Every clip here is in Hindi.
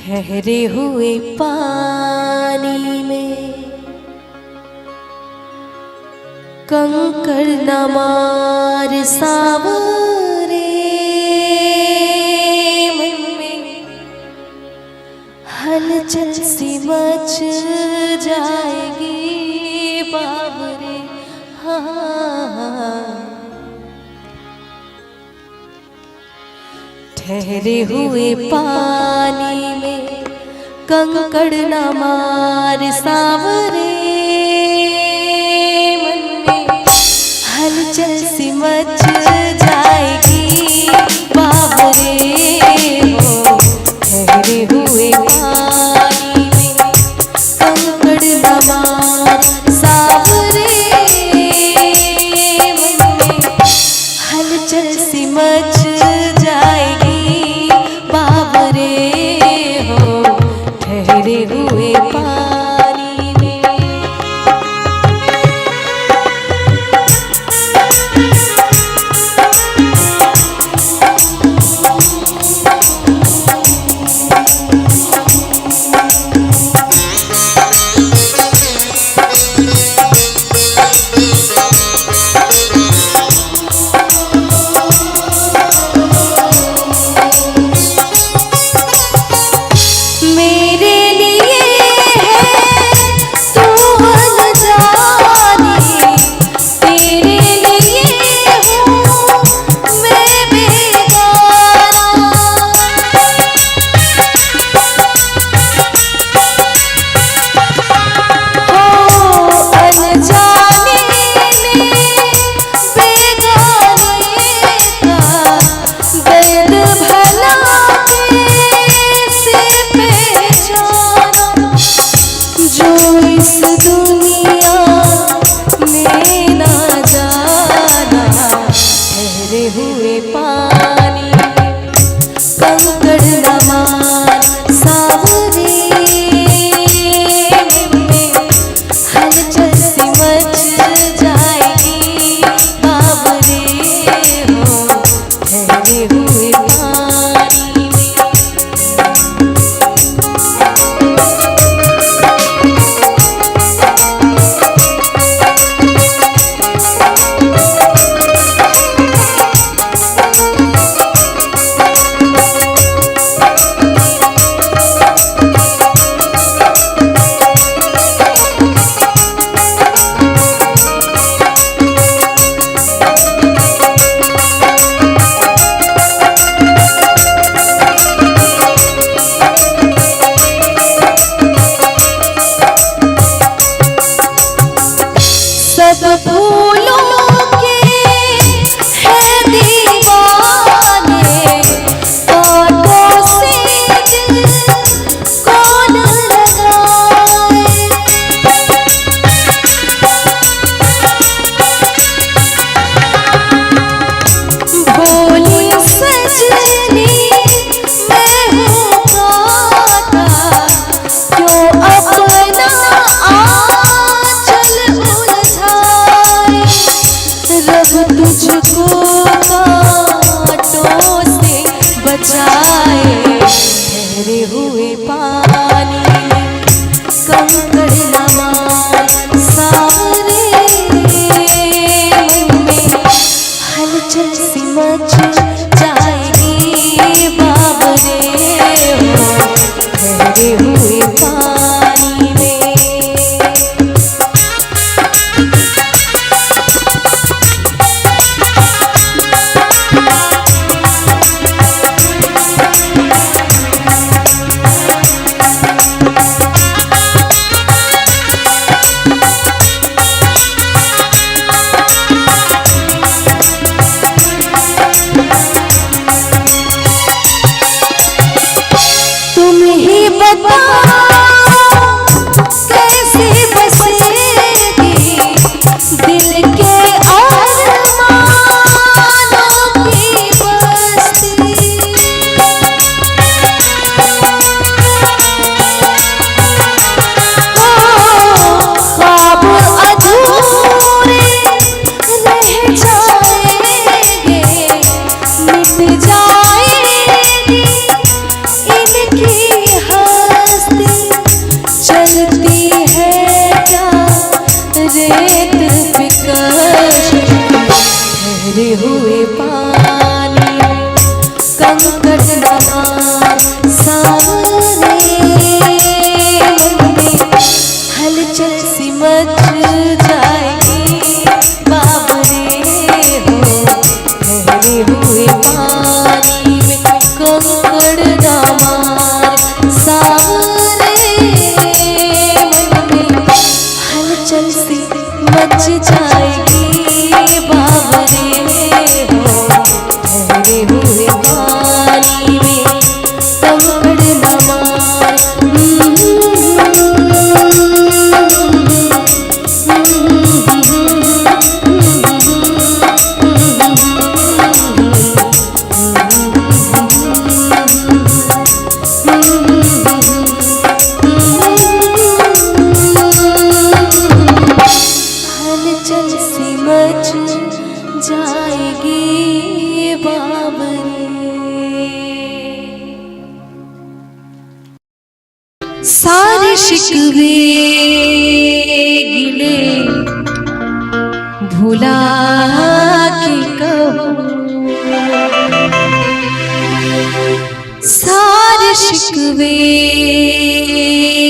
ठहरे हुए पानी में कंकड़ न मार सावरे मन में हलचल सी मच जाएगी बावरे। हाँ ठहरे हुए पानी में कंकड़ न मार सावरे मन में हलचल सी मच जाएगी बावरे। हो ठहरे हुए पानी में कंकड़ न मार सावरे मन में हलचल सी मच ठहरे हुए पानी में। हुए पानी कंकड़ न मार सावरे में हलचल सी मच जाएगी बावरे। हो ठहरे हुए पानी में। सब फूलों के हैं दीवाने कांटों से दिल कौन लगाए। बोली सजनी मैं हूँ कांटा क्यों अपना रब तुझको कांटों से बचाए। ठहरे हुए पानी में कंकड़ न मार सावरे मन में हलचल सी मच जाएगी बावरे। हो ठहरे हुए पानी में। तुम ही बताओ कैसे बसेगी दिल के अरमानों की बस्ती। ख्वाब अधूरे रह जाएंगे मिट जाएगी इनकी नमन सावरे मन में हलचल सी मच जाएगी बाबरे हो ठहरे हुए पानी में कंकड़ ना मार सावरे मन में हलचल सी मच जाएगी बाबरे हो ठहरे हुए पानी में कंकड़ ना मार हलचल सी मच जाएगी बाबरे। सारे शिकवे गिले भुला के कहो सारे शिकवे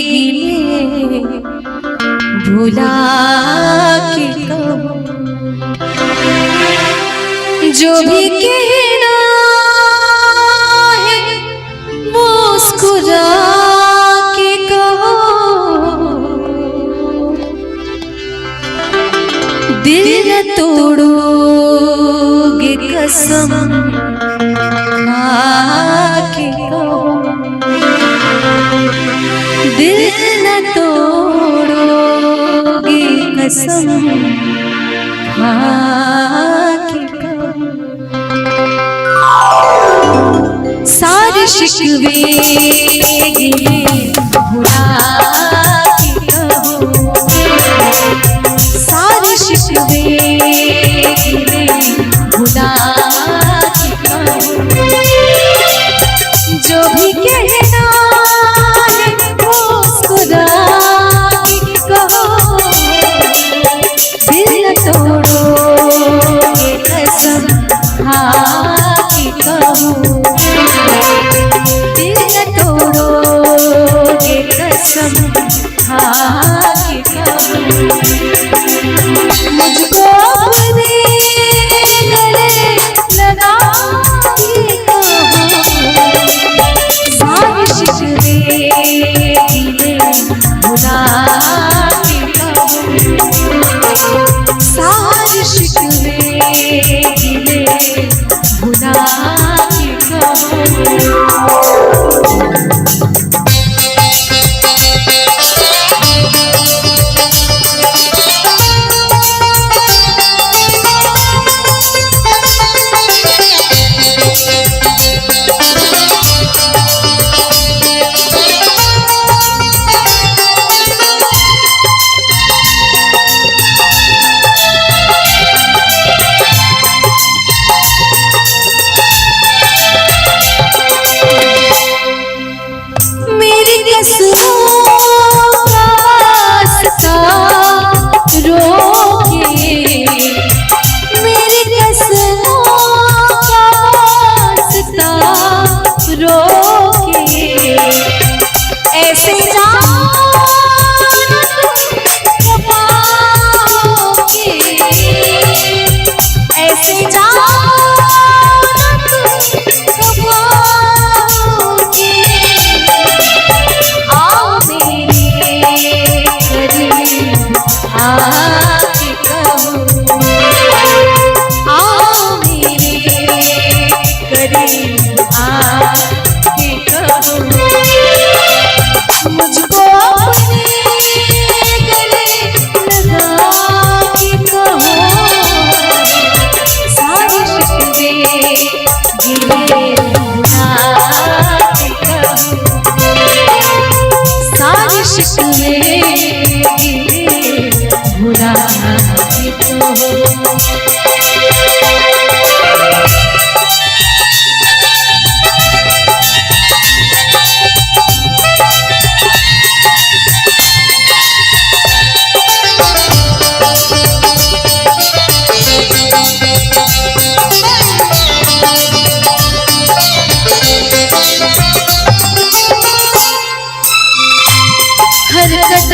गिले भुला के कहो जो भी कहना है मुस्कुरा के कहो दिल न तोड़ोगे कसम खा के कहो दिल न तोड़ोगे कसम खा के कहो सारे शिकवे गिले भुला के कहो सारे शिकवे गिले भुला के कहो जो भी कहना है मुस्कुरा के कहो दिल न तोड़ोगे कसम खा के कहो दिल न तोड़ोगे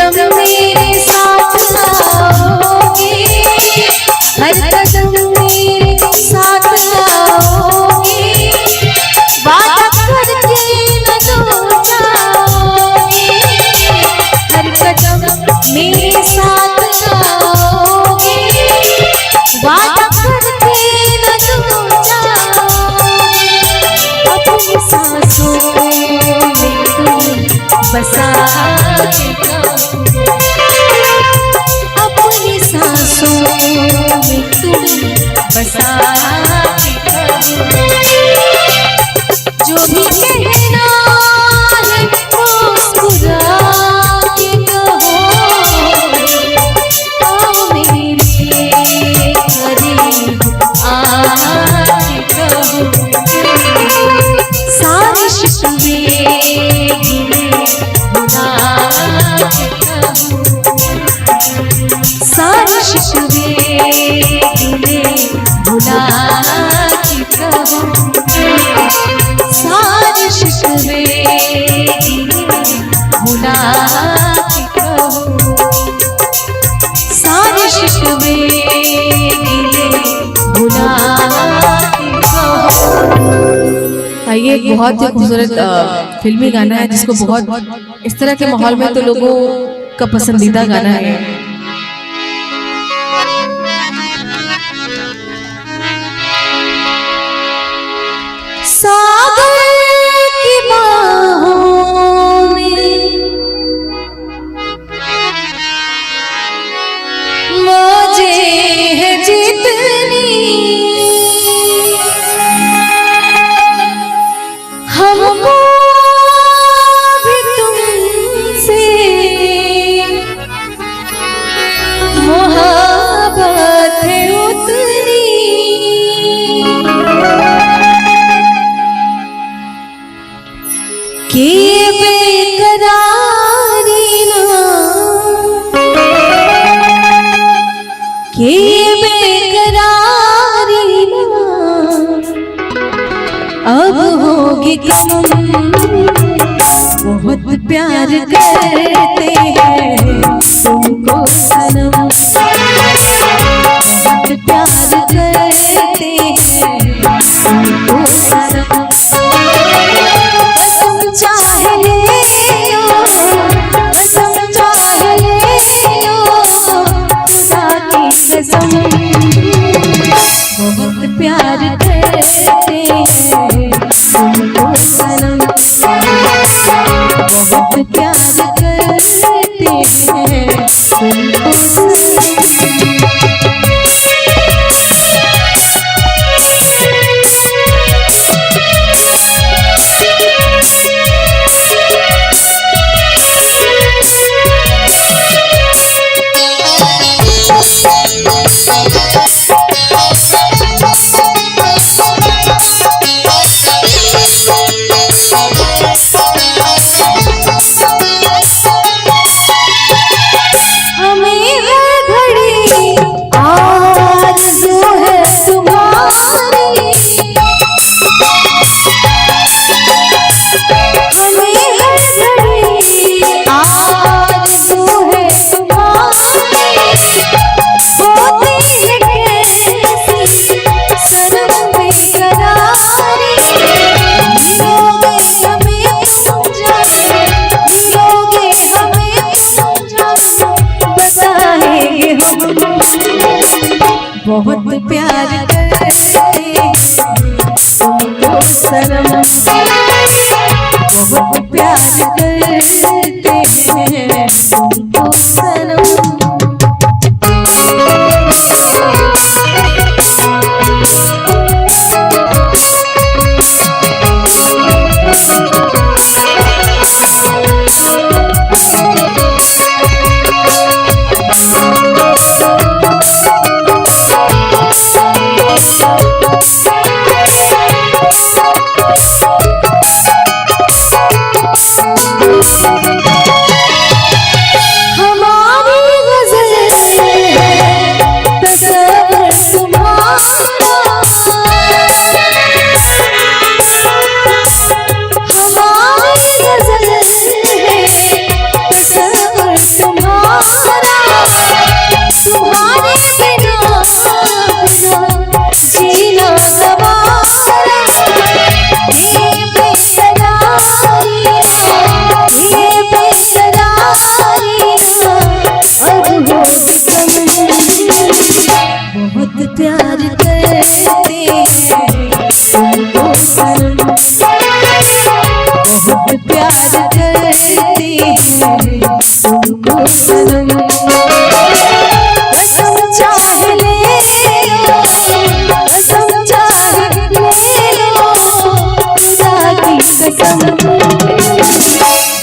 कदम मेरे साथ आओगे, हर कदम मेरे साथ आओगे, वादा करके न दूर जाओगे, हर कदम मेरे साथ आओगे, वादा करके न दूर जाओगे, अपनी सांसों में तुम बसा के रहो, अपनी सांसों में तुम बसा के रहो, जो भी कहना है मुस्कुरा के कहो, आओ मेरे करीब आके कहो, सारे शिकवे भुला के कहो, सारे शिकवे भुला के कहो, सारे शिकवे भुला के कहो, सारे शिकवे भुला के कहो। ये एक बहुत ही खूबसूरत फिल्मी गाना है जिसको बहुत इस तरह के माहौल में तो लोगों का पसंदीदा गाना है। सागर की बाहों में मौजें हैं जितनी, हमको भी तुमसे मोहब्बत है उतनी, कि बेकरारी ना, कि बेकरारी ना अब होगी कम, बहुत प्यार करते हैं तुमको सनम, बहुत प्यार करते हैं तुमको सनम, कसम चाहे ले लो, कसम चाहे ले लो, खुदा की कसम, बहुत प्यार करते हैं तुमको सनम, बहुत प्यार करते हैं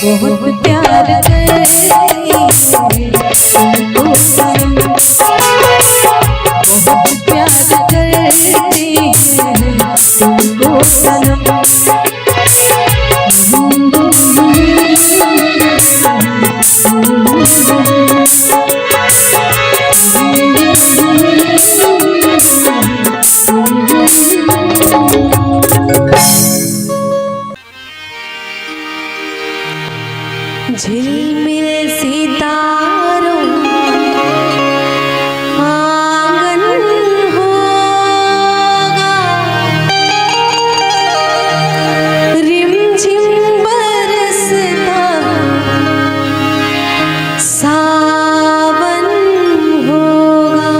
बहुत प्यार करती है तुमको सनम, बहुत प्यार करती है तुमको सनम। झिलमिल सितारों आंगन होगा, रिमझिम बरसता सावन होगा।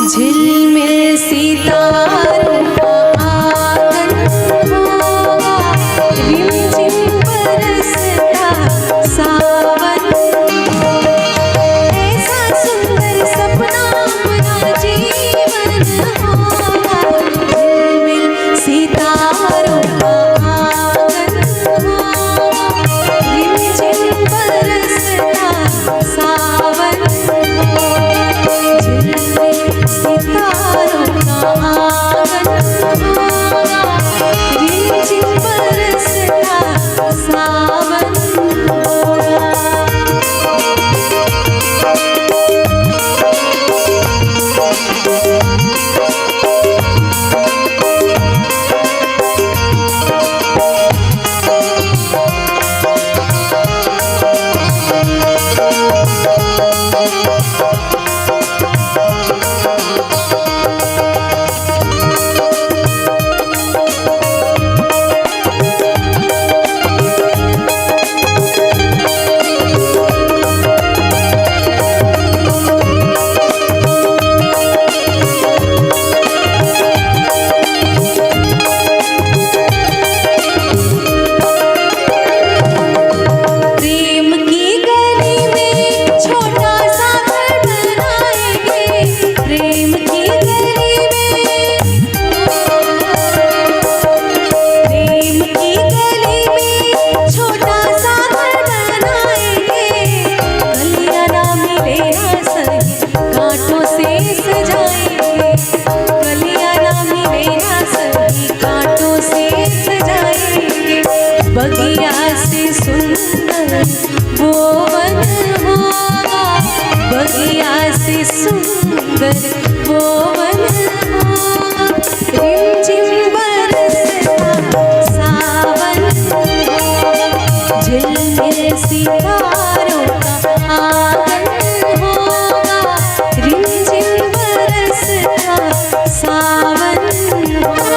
झिलमिल सितारों बगिया से सुंदर वो वन होगा, बगिया से सुंदर वो वन होगा। रिमझिम बरसता सावन होगा, झिलमिल सितारों का आंगन होगा, रिमझिम बरसता सावन होगा।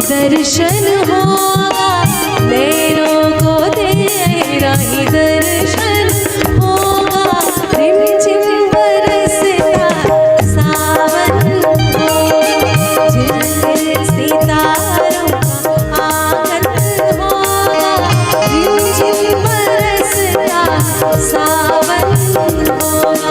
दर्शन होगा, नैनों को तेरा ही दर्शन होगा। रिमझिम बरसता सावन होगा, झिलमिल सितारों का आंगन होगा, रिमझिम बरसता सावन होगा।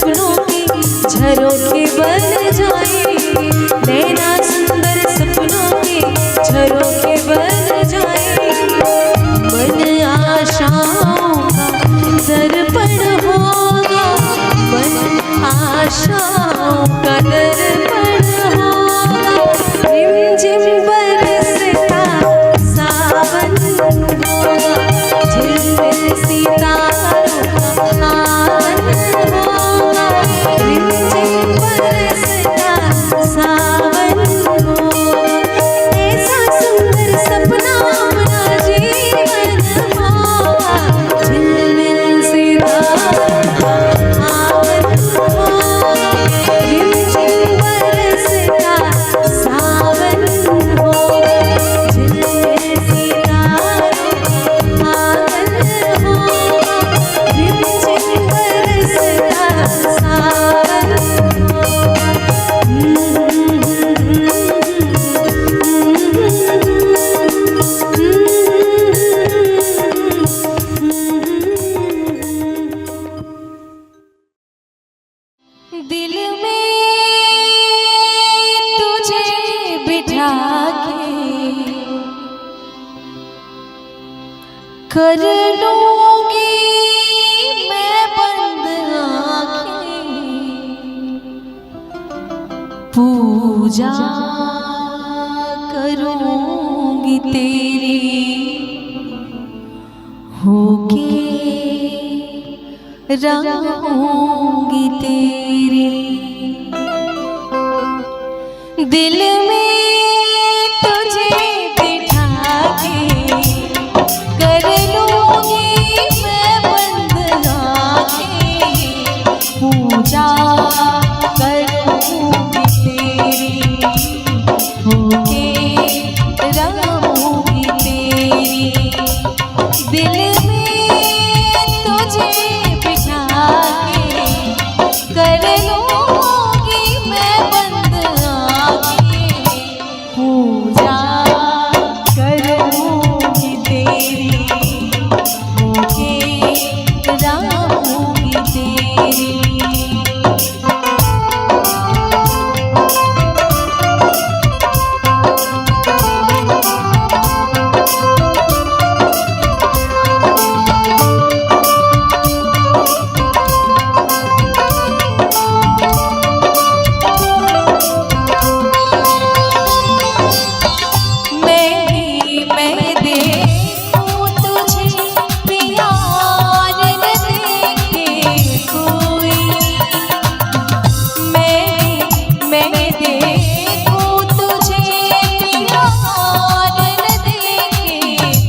सपनों के झरोखे बन जाए, नैना सुंदर सपनों के झरोखे बन जाए। बन आशाओं का दर्पण होगा, बन आशाओं का दर्पण होगा। रिमझिम बरसता सावन होगा, झिलमिल सितारों का आंगन होगा। रिमझिम बरसता सावन होगा, ऐसा सुंदर सपना अपना जीवन होगा। झिलमिल सितारों का आंगन होगा, रिमझिम बरसता सावन होगा। झिलमिल सितारों का आंगन होगा, रिमझिम बरसता सावन दिल में तुझे बिठा के कर लूंगी मैं बंद आंखें, पूजा करूंगी तेरी होके रहूंगी तेरी। दिल में तुझे बिठा के कर लूंगी मैं बंद आंखें, पूजा करूंगी तेरी होके रहूंगी तेरी। दिल में तुझे बिठा के कर लूंगी मैं बंद आंखें, पूजा करूंगी तेरी होके रहूंगी तेरी। मैं देखूं तुझे प्यार न देखे कोई, मैं देखूं तुझे प्यार न देखे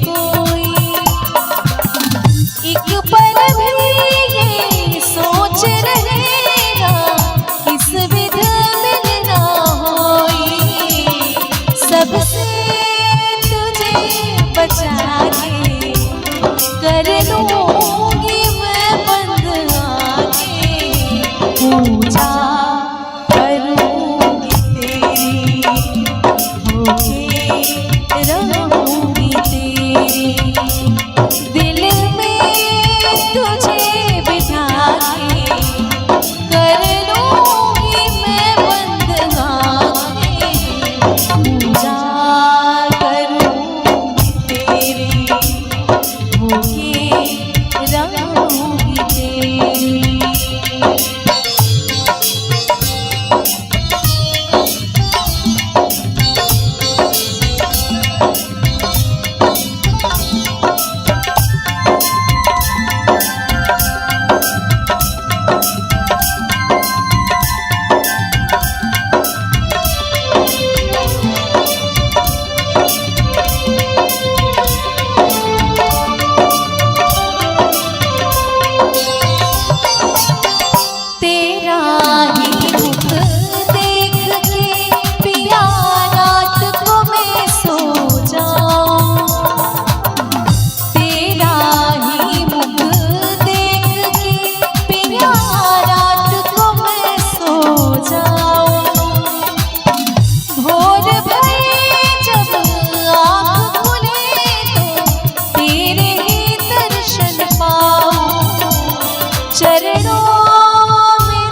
कोई। एक पल भी ये सोच रहेगा किस विध मिलना होई, सबसे बचा के कर लूंगी मैं बंद आंखें, पूजा करूंगी तेरी होके रहूंगी तेरी। दिल में तुझे बिठा के कर लूंगी मैं बंद आंखें, पूजा तेरी होके रहूंगी तेरी। चरणों में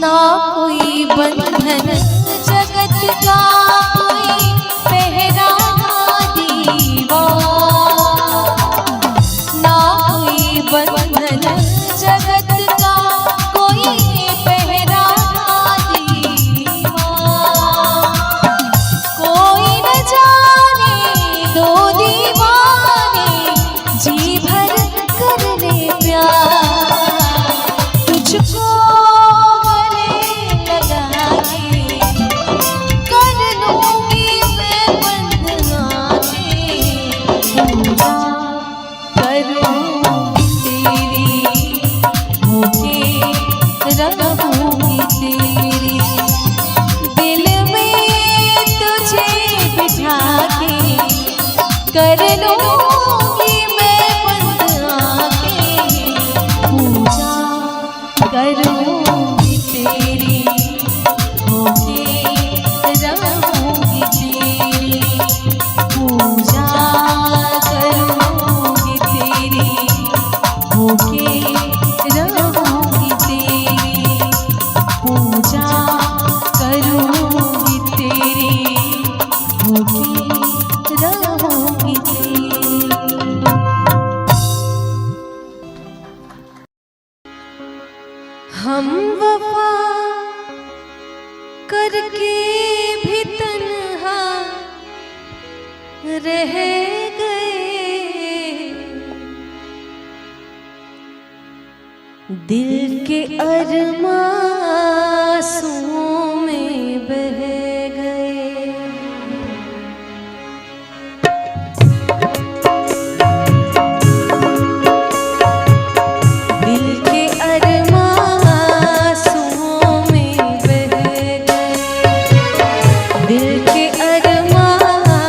ना कोई बंधन जगत का, कोई पहरा दीवार। ना कोई बंधन जगत का, कोई पहरा दीवार। कोई न जाने दो दीवाने जी भर कर ले प्यार। तुझको रहूंगी तेरी, दिल में तुझे बिठा के कर लूंगी मैं बंद आंखें। पूजा करूंगी तेरी, होके रहूंगी तेरी। पूजा करूंगी तेरी, होके रहूंगी तेरी। पूजा करूंगी तेरी, होके रहूंगी तेरी। हम वफा करके भी तन्हा रह गए, दिल के अरमासूं में बह गए। दिल के अरमासूं में बह गए, दिल के अरमासूं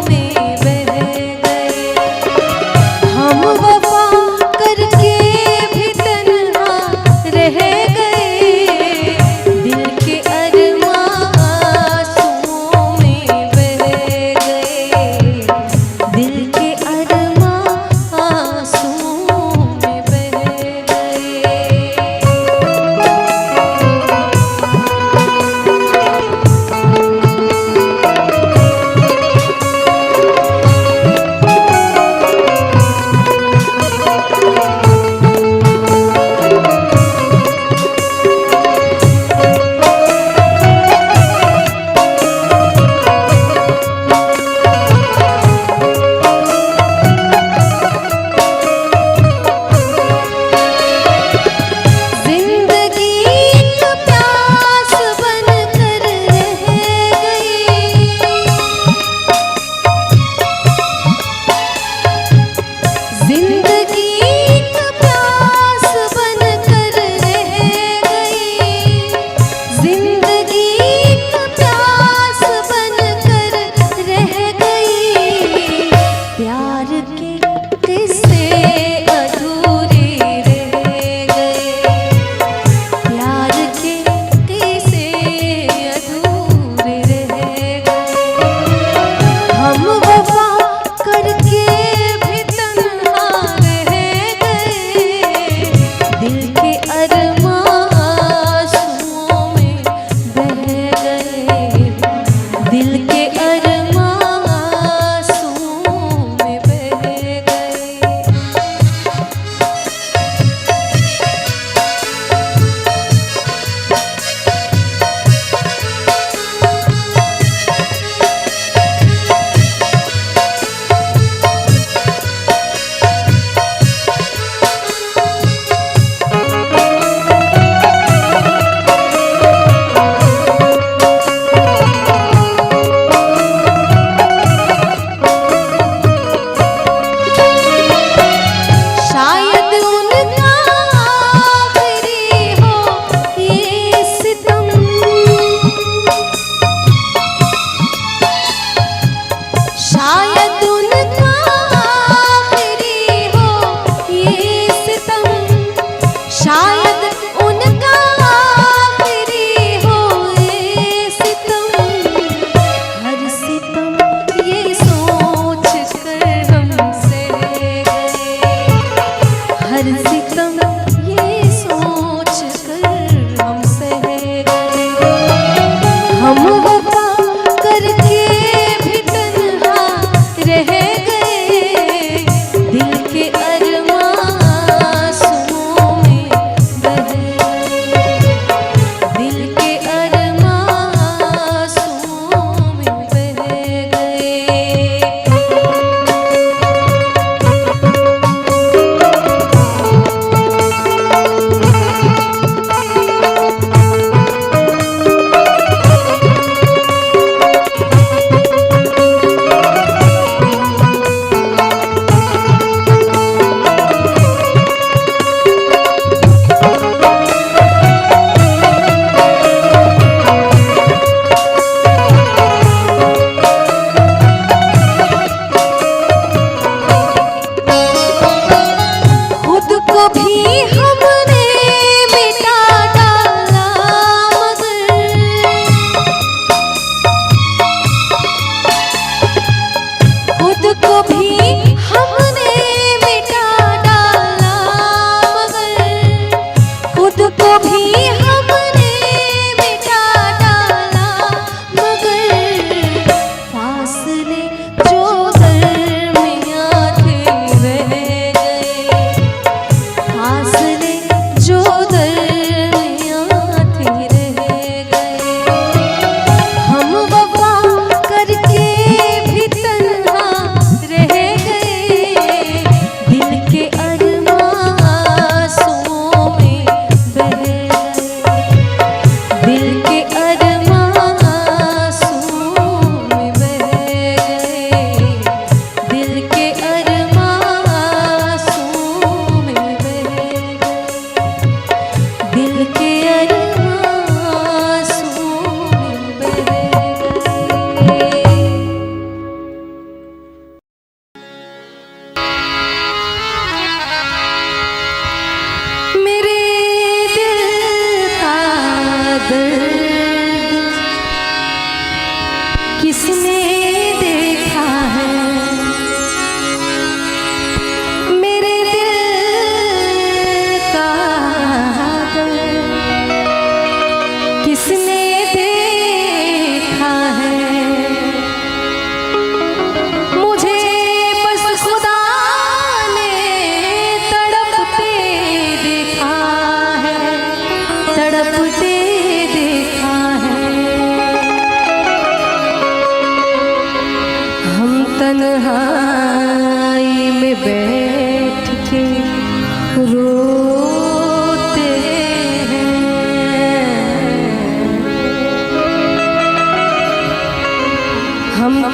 में बह गए। हम वफा करके भी तन्हा रह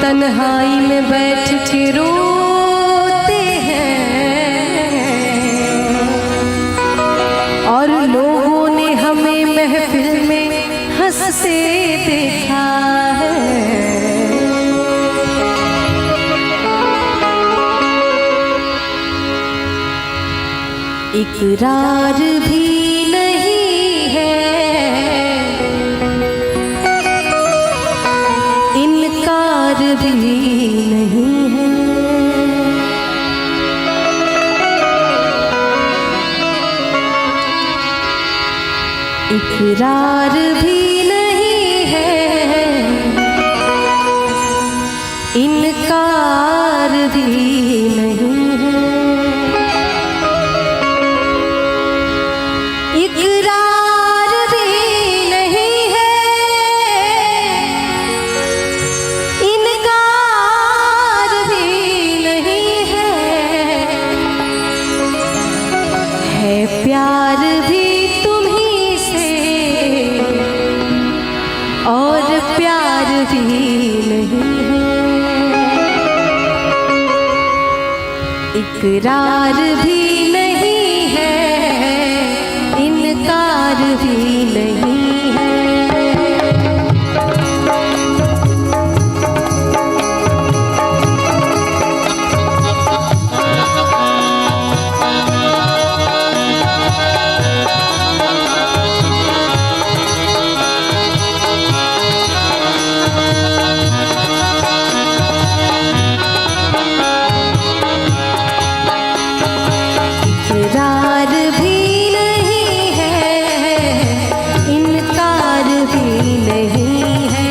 तन्हाई में बैठ के रोते हैं और लोगों ने हमें महफिल में हंसते देखा है। इकरार भी नहीं है, इनकार भी नहीं है। इकरार भी नहीं है, इनकार भी नहीं है। इकरार भी नहीं है, इनकार भी नहीं है प्यार भी तुम्हीं से और प्यार भी नहीं है। इकरार भी नहीं है, इनकार भी नहीं है। इकरार भी नहीं है, इनकार भी नहीं है।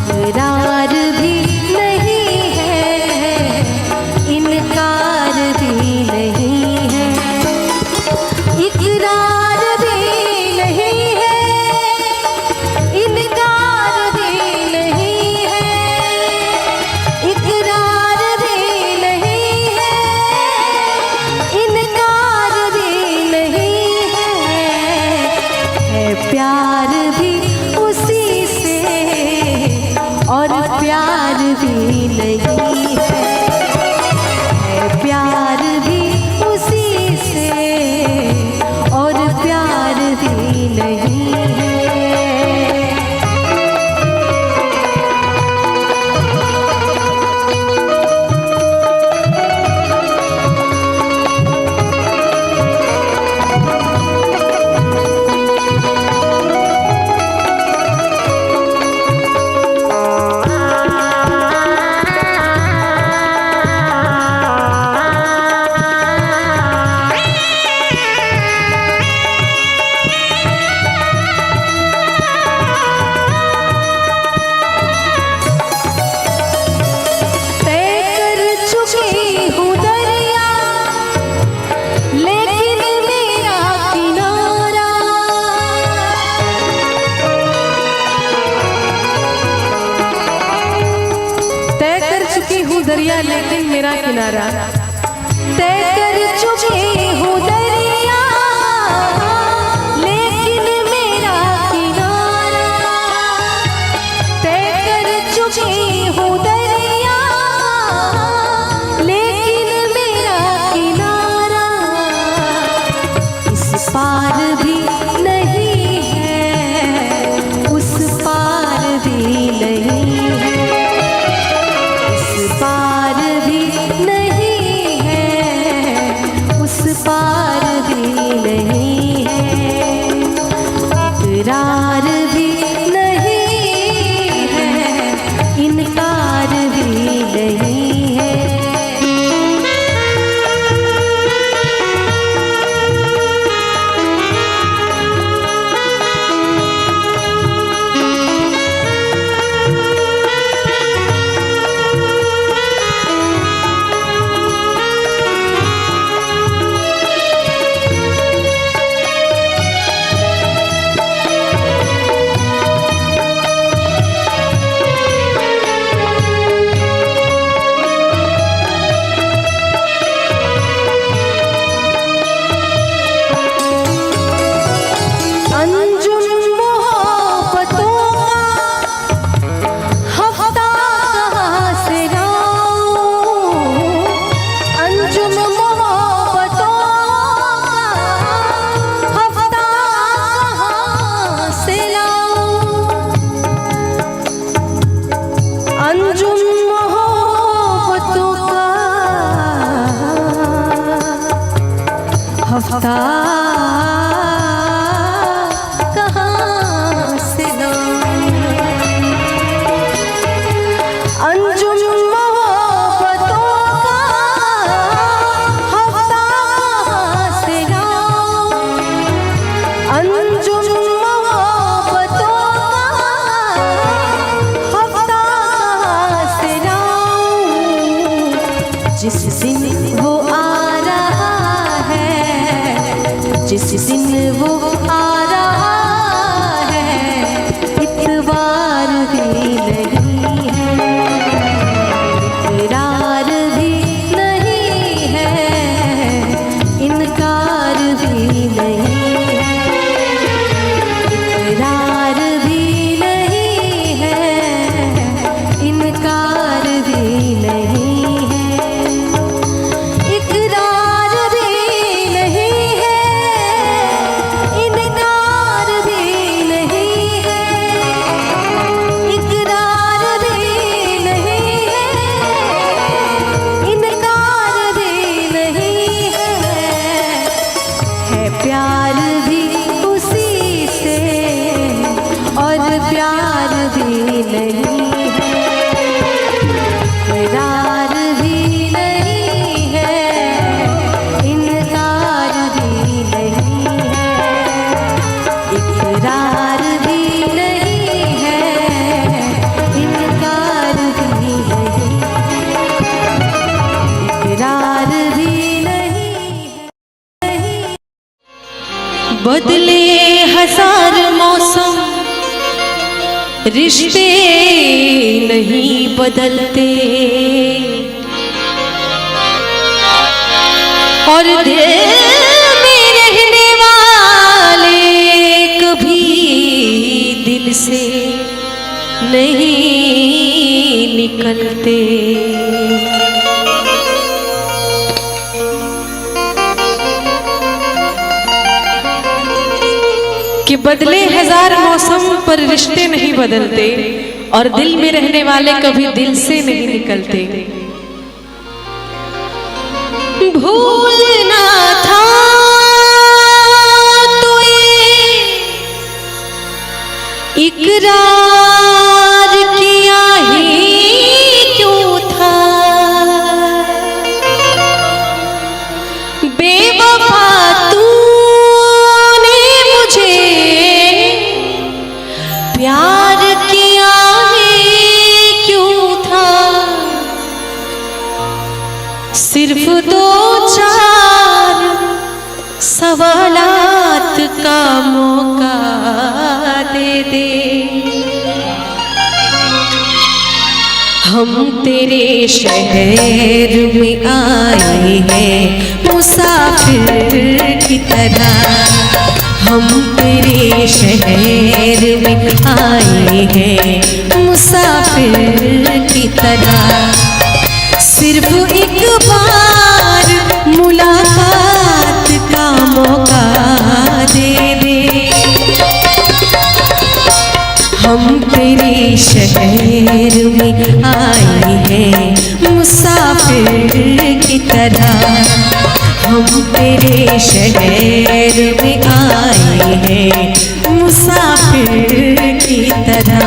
इकरार भी नहीं है, इनकार भी नहीं है। इकरार भी नहीं है, इनकार भी नहीं है। इकरार भी नहीं है, इनकार भी नहीं है प्यार भी उसी से और प्यार भी नहीं है प्यार भी उसी से और प्यार भी नहीं है। दरिया लेकिन मेरा किनारा तय कर चुकी हूँ दरिया लेकिन मेरा किनारा तय कर चुकी हूँ दरिया लेकिन मेरा किनारा इस पार भी नहीं है उस पार भी नहीं है पार भी नहीं है उस पार भी नहीं है इकरार भी नहीं है इनकार भी नहीं है। हफ्ता कहाँ से लाऊं, अंजुम मोहब्बतों का हफ्ता कहाँ से लाऊं, अंजुम मोहब्बतों का हफ्ता कहाँ से लाऊं, जिस दिन वो आ रहा है, जिस दिन वो आ रहा है, इतवार भी नहीं है, इकरार भी नहीं है, इनकार भी नहीं है, इकरार भी नहीं है, इनकार भी नहीं है, इकरार भी नहीं है, इनकार भी नहीं है, इकरार भी नहीं है, इनकार भी नहीं है प्यार भी उसी से और प्यार भी नहीं है, इकरार भी नहीं है, इनकार भी नहीं है, इकरार भी नहीं है, इनकार भी नहीं, इकरार भी नहीं है। बदले हजार मौसम रिश्ते नहीं बदलते, और दिल में रहने वाले कभी दिल से नहीं निकलते। कि बदले हजार मौसम पर रिश्ते नहीं बदलते, और दिल में रहने वाले कभी दिल से नहीं निकलते। भूलना था तो ये इकरार किया ही क्यों था, बेवफा तूने मुझे प्यार किया ही क्यों था, सिर्फ दो चार सवालात का मौका दे दे, हम तेरे शहर में आए हैं मुसाफिर की तरह, हम तेरे शहर में आए हैं मुसाफिर की तरह, सिर्फ एक बार मुलाकात का मौका दे दे, हम तेरे शहर में आए हैं मुसाफिर की तरह, हम तेरे शहर में आए हैं मुसाफिर की तरह।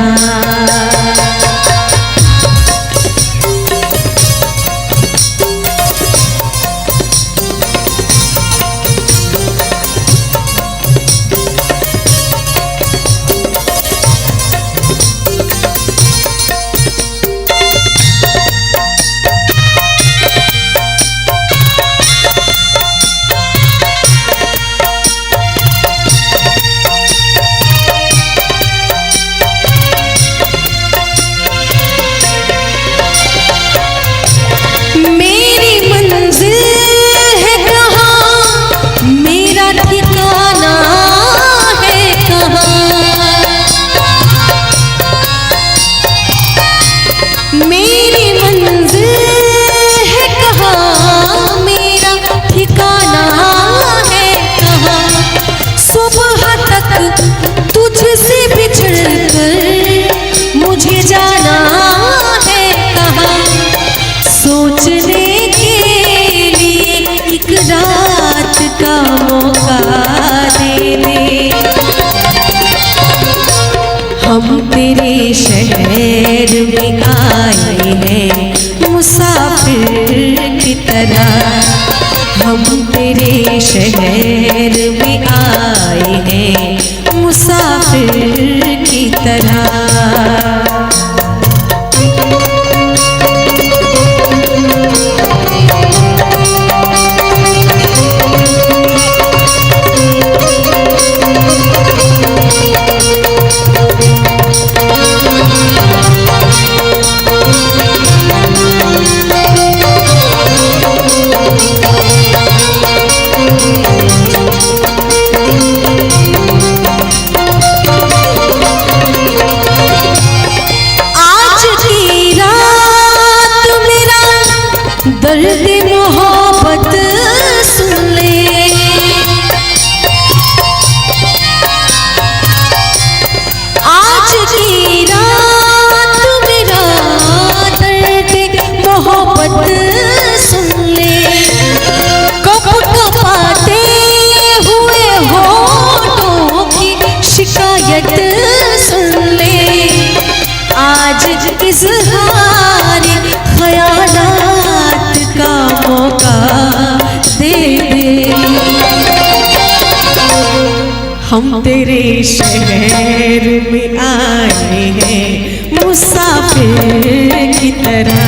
तेरे शहर में आए हैं मुसाफिर की तरह। हम तेरे शहर में आए हैं मुसाफिर की तरह। दर्द मोहब्बत सुन ले, आज की रात मेरा दर्द मोहब्बत सुन ले। कब कपाते हुए होठों की शिकायत सुन ले, आज इज़हार ख़यालात का मौका दे दे। हम तेरे शहर में आए हैं मुसाफिर की तरह।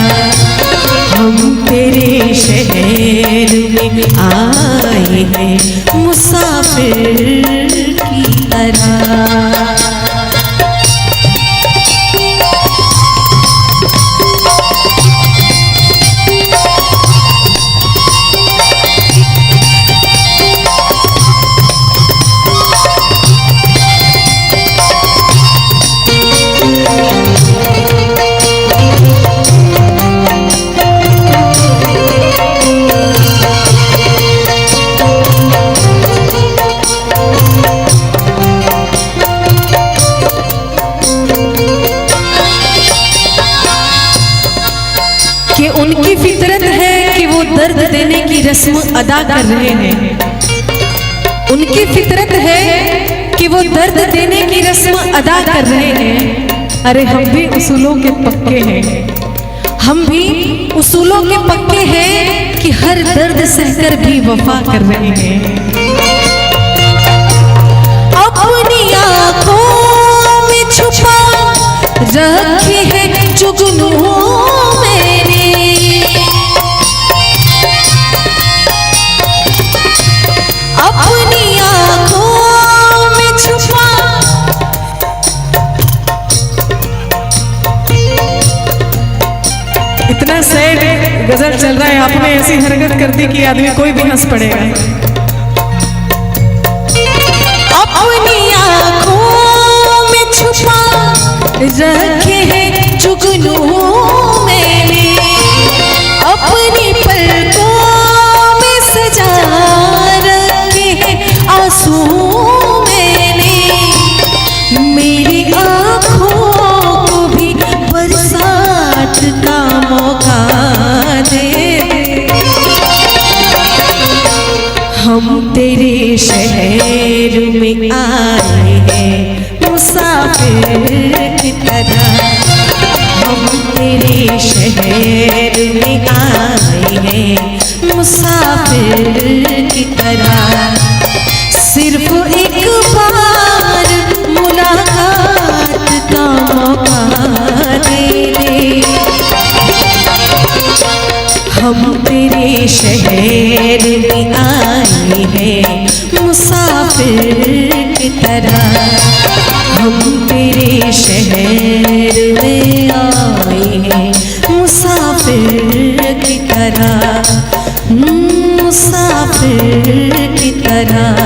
हम तेरे शहर में आए हैं मुसाफिर की तरह। कि उनकी फितरत है कि वो दर्द देने की रस्म अदा कर रहे हैं। उनकी फितरत है कि वो दर्द देने की रस्म अदा कर रहे हैं। अरे हम भी उसूलों के पक्के हैं, हम भी उसूलों के पक्के हैं कि हर दर्द सहकर भी वफा कर रहे हैं। अपनी आँखों में छुपा रखे हैं जुगनू मेरे, अपनी आँखों में छुपा। इतना सैड गजल चल रहा है, आपने ऐसी हरकत कर दी कि आदमी कोई भी हंस पड़ेगा। अपनी आँखों में छुपा रखे हैं जुगनू मैंने, अपनी पलकों में सजा रखे हैं आंसू मैंने। मेरी आँखों को भी बरसात का मौका दे। हम तेरे शहर में आए हैं मुसाफिर की तरह। हम तेरे शहर में आए हैं मुसाफिर की तरह। सिर्फ एक बार मुलाकात का मौका दे दे। हम तेरे शहर में आए हैं मुसाफिर की तरह। हम तेरे शहर में आए हैं मुसाफिर की तरह, मुसाफिर की तरह।